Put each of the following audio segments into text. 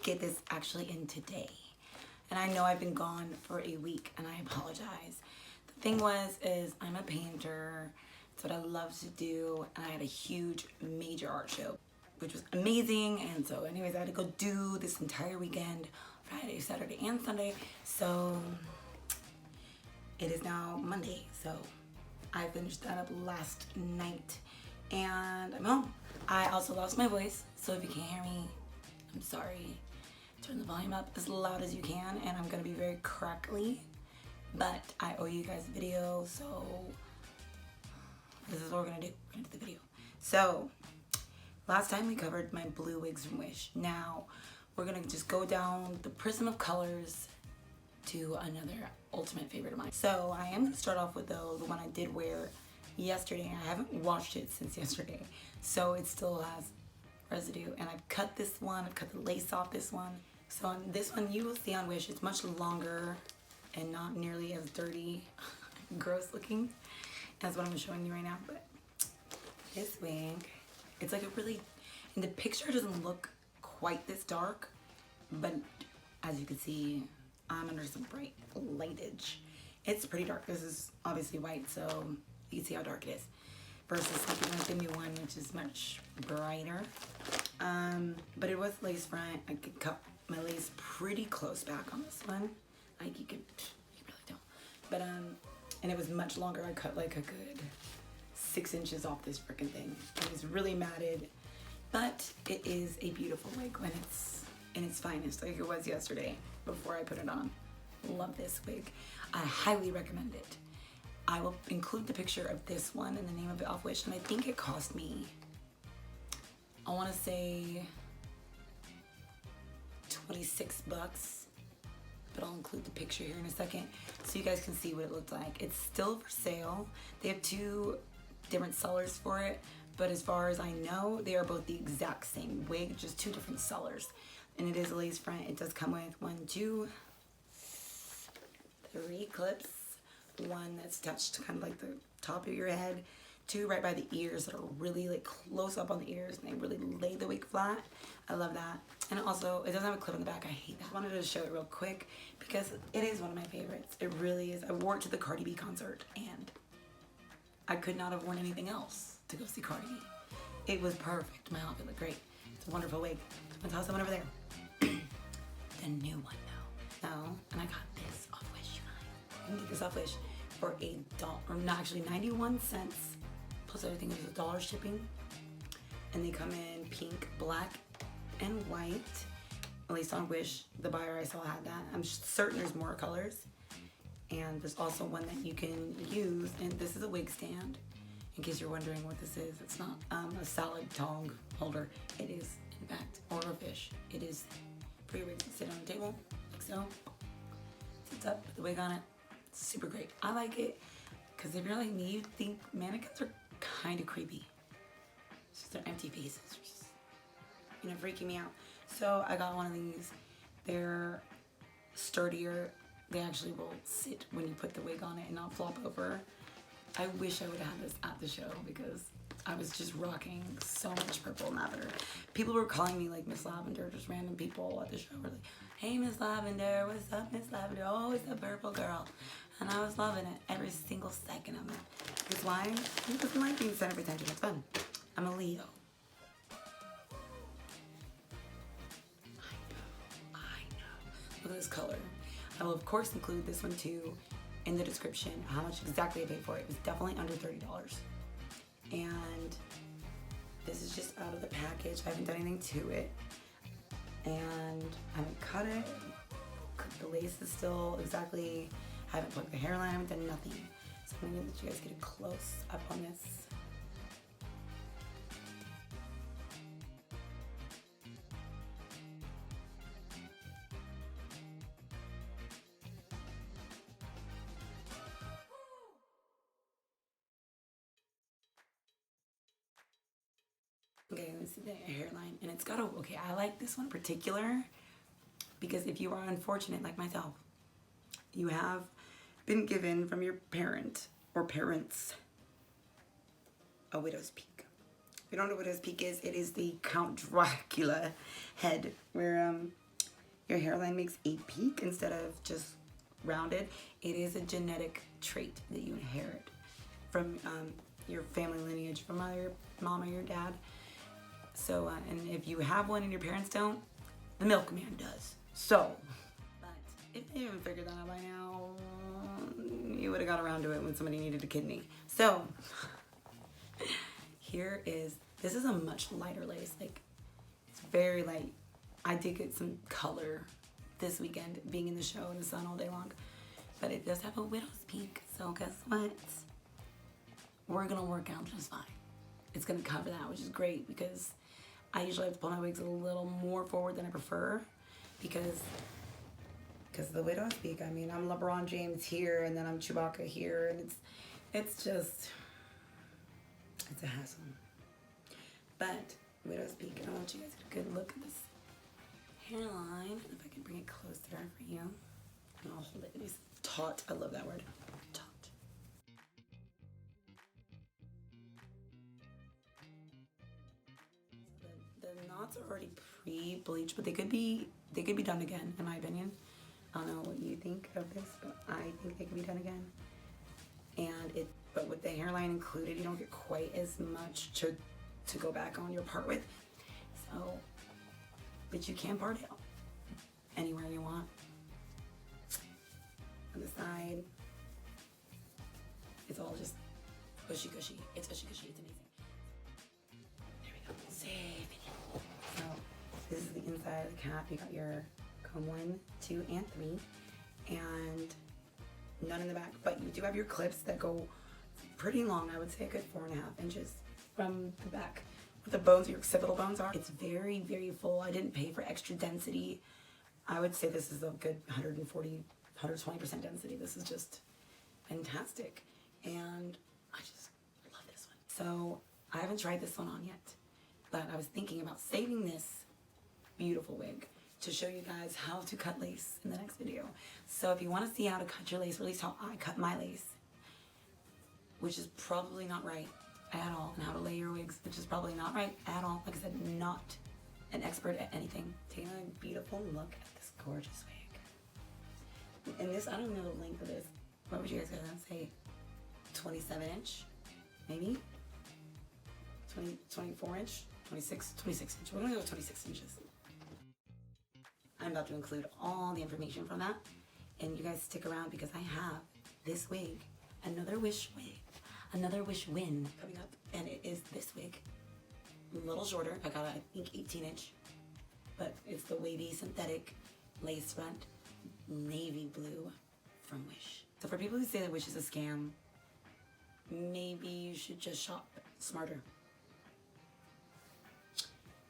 get this actually in today. And I know I've been gone for a week and I apologize. The thing is I'm a painter. It's what I love to do. And I had a huge major art show, which was amazing. And so anyways, I had to go do this entire weekend, Friday, Saturday, and Sunday. So it is now Monday. So I finished that up last night and I'm home. I also lost my voice. So if you can't hear me, I'm sorry. Turn the volume up as loud as you can, and I'm gonna be very crackly, but I owe you guys a video, so this is what we're gonna do. We're gonna do the video. So last time we covered my blue wigs from Wish. Now we're gonna just go down the prism of colors to another ultimate favorite of mine. So I am gonna start off with the one I did wear yesterday. I haven't washed it since yesterday, so it still has residue, and I've cut this one. I've cut the lace off this one. So on this one, you will see on Wish, it's much longer and not nearly as dirty, gross looking as what I'm showing you right now. But this wig, it's like a really, in the picture it doesn't look quite this dark, but as you can see, I'm under some bright lightage. It's pretty dark. This is obviously white, so you can see how dark it is. Versus something like the new one, which is much brighter. But it was lace front. I could cut my lace pretty close back on this one. Like you really don't. But and it was much longer. I cut like a good 6 inches off this freaking thing. It was really matted, but it is a beautiful wig when it's in its finest, like it was yesterday before I put it on. Love this wig. I highly recommend it. I will include the picture of this one and the name of it off Wish, and I think it cost me, I want to say 26 bucks, but I'll include the picture here in a second so you guys can see what it looked like. It's still for sale. They have 2 different sellers for it, but as far as I know, they are both the exact same wig, just 2 different sellers. And it is a lace front. It does come with 1, 2, 3 clips. 1 that's attached to kind of like the top of your head, 2 right by the ears that are really like close up on the ears, and they really lay the wig flat. I love that. And also, it doesn't have a clip on the back. I hate that. I wanted to show it real quick because it is one of my favorites. It really is. I wore it to the Cardi B concert, and I could not have worn anything else to go see Cardi B. It was perfect. My outfit looked great. It's a wonderful wig. I'm gonna toss that one over there. The new one though. No, and I got this off Wish, you guys. You can get this off Wish for $1, or not actually 91 cents. Plus everything is $1 shipping. And they come in pink, black, and white. At least on Wish, the buyer I saw had that. I'm certain there's more colors. And there's also one that you can use, and this is a wig stand. In case you're wondering what this is, it's not a salad tong holder. It is, in fact, or a fish. It is for your wig to sit on the table, like so. Sits up, put the wig on it. It's super great. I like it because if you're like me, you think mannequins are kind of creepy. It's just their empty faces, just, you know, freaking me out. So I got one of these. They're sturdier. They actually will sit when you put the wig on it and not flop over. I wish I would have had this at the show because I was just rocking so much purple and lavender. People were calling me like Miss Lavender, just random people at the show were like, hey Miss Lavender, what's up Miss Lavender? Oh, it's a purple girl. And I was loving it every single second of it. Because why? Because I like being center of attention. It's fun. I'm a Leo. I know. Look at this color. I will of course include this one too in the description, how much exactly I paid for it. It was definitely under $30. And this is just out of the package. I haven't done anything to it. And I haven't cut it. The lace is still exactly, I haven't plugged the hairline, I haven't done nothing. So I'm gonna let you guys get a close up on this. Okay, let me see the hairline. And it's got a, okay, I like this one in particular because if you are unfortunate like myself, you have been given from your parent or parents a widow's peak. If you don't know what widow's peak is, it is the Count Dracula head where your hairline makes a peak instead of just rounded, it is a genetic trait that you inherit from your family lineage, from either your mom or your dad. So, and if you have one and your parents don't, the milkman does. So, but if they haven't figured that out by now, you would have got around to it when somebody needed a kidney. So, this is a much lighter lace. Like, it's very light. I did get some color this weekend, being in the show in the sun all day long. But it does have a widow's peak, so guess what? We're gonna work out just fine. It's gonna cover that, which is great, because I usually have to pull my wigs a little more forward than I prefer, because the widow's peak, I mean, I'm LeBron James here, and then I'm Chewbacca here, and it's a hassle. But widow's peak, and I want you guys to get a good look at this hairline. If I can bring it closer for you, and I'll hold it. It is taut. I love that word. Taut. The knots are already pre-bleached, but they could be done again, in my opinion. I don't know what you think of this, but I think they could be done again. But with the hairline included, you don't get quite as much to go back on your part with. So, but you can part it anywhere you want. On the side, it's all just gushy gushy. It's gushy gushy. It's amazing. There we go. Save it. So this is the inside of the cap. You got your comb 1, 2, and 3, and none in the back. But you do have your clips that go pretty long. I would say a good 4.5 inches from the back. Where the bones, your occipital bones are. It's very, very full. I didn't pay for extra density. I would say this is a good 140, 120% density. This is just fantastic. And I just love this one. So I haven't tried this one on yet, but I was thinking about saving this beautiful wig to show you guys how to cut lace in the next video. So if you want to see how to cut your lace, or at least how I cut my lace, which is probably not right at all, and how to lay your wigs, which is probably not right at all. Like I said, not an expert at anything. Taking a beautiful look at this gorgeous wig. And this, I don't know the length of this. What would you guys say? 27 inch? Maybe? 24 inch? 26 inch. We're gonna go with 26 inches. I'm about to include all the information from that. And you guys stick around, because I have this wig, another wish wig, another wish win coming up. And it is this wig. A little shorter. I got, I think, 18 inch. But it's the wavy synthetic lace front navy blue from Wish. So for people who say that Wish is a scam, maybe you should just shop smarter.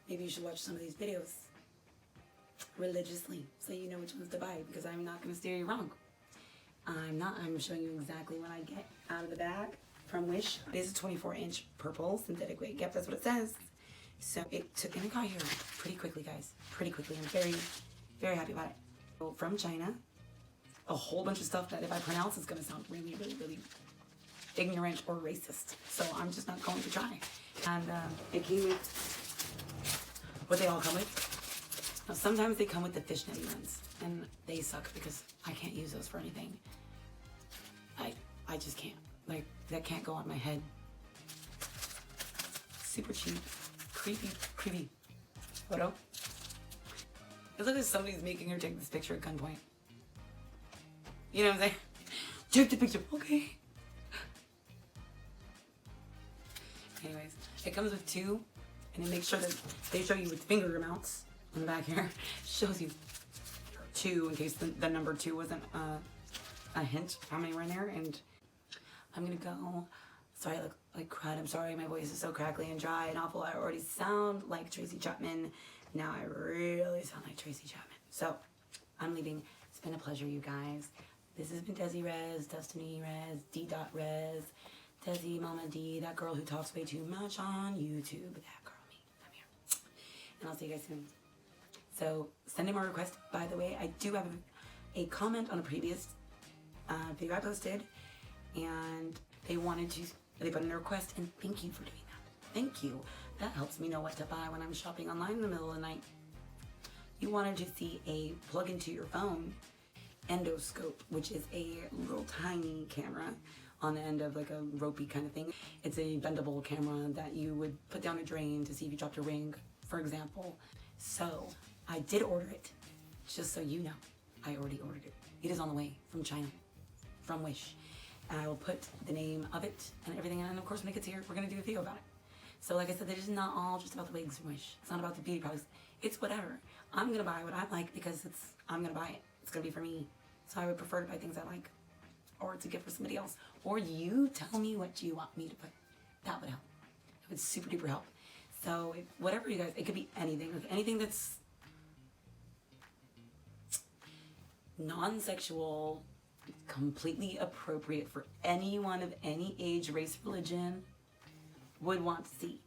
Maybe you should watch some of these videos religiously so you know which ones to buy, because I'm not going to steer you wrong. I'm showing you exactly what I get out of the bag from Wish. It is a 24-inch purple synthetic wig. Yep, that's what it says. So it took, and it got here pretty quickly, guys. Pretty quickly. I'm very, very happy about it. So from China, a whole bunch of stuff that if I pronounce is going to sound really, really, really ignorant or racist. So I'm just not going to try. And it came with what they all come with. Now, sometimes they come with the fishnet ones, and they suck because I can't use those for anything. I just can't. Like, that can't go on my head. Super cheap. Creepy photo. It looks like somebody's making her take this picture at gunpoint. You know what I'm saying? Take the picture. Okay. Anyways, it comes with 2, and it makes sure that they show you with finger amounts on the back here. Shows you 2 in case the number 2 wasn't a hint of how many were in there. And I'm gonna go. Sorry, I look like crud. I'm sorry, my voice is so crackly and dry and awful. I already sound like Tracy Chapman. Now I really sound like Tracy Chapman. So I'm leaving. It's been a pleasure, you guys. This has been dez.rez, Destiny Rez, d.rez, Desi Mama D, that girl who talks way too much on YouTube. That girl, me. I'm here. And I'll see you guys soon. So send in more requests. By the way, I do have a comment on a previous video I posted, and they put in a request, and thank you for doing that. Thank you. That helps me know what to buy when I'm shopping online in the middle of the night. you wanted to see a plug into your phone endoscope, which is a little tiny camera on the end of like a ropey kind of thing. It's a bendable camera that you would put down a drain to see if you dropped a ring, for example. So I did order it, just so you know. I already ordered it. It is on the way from China, from Wish. And I will put the name of it and everything, and of course when it gets here, we're gonna do a video about it. So like I said, it is not all just about the wigs from Wish. It's not about the beauty products. It's whatever. I'm gonna buy what I like because I'm gonna buy it. It's gonna be for me. So I would prefer to buy things I like, or to get for somebody else. Or you tell me what you want me to put. That would help. It would super duper help. So whatever you guys, it could be anything. Like anything that's non-sexual, completely appropriate for anyone of any age, race, religion would want to see.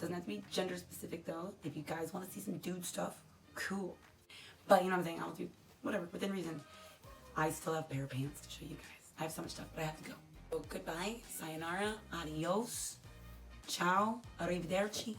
Doesn't have to be gender specific though. If you guys want to see some dude stuff, cool. But you know what I'm saying, I'll do whatever, within reason. I still have a pair of pants to show you guys. I have so much stuff, but I have to go. So goodbye, sayonara, adios, ciao, arrivederci.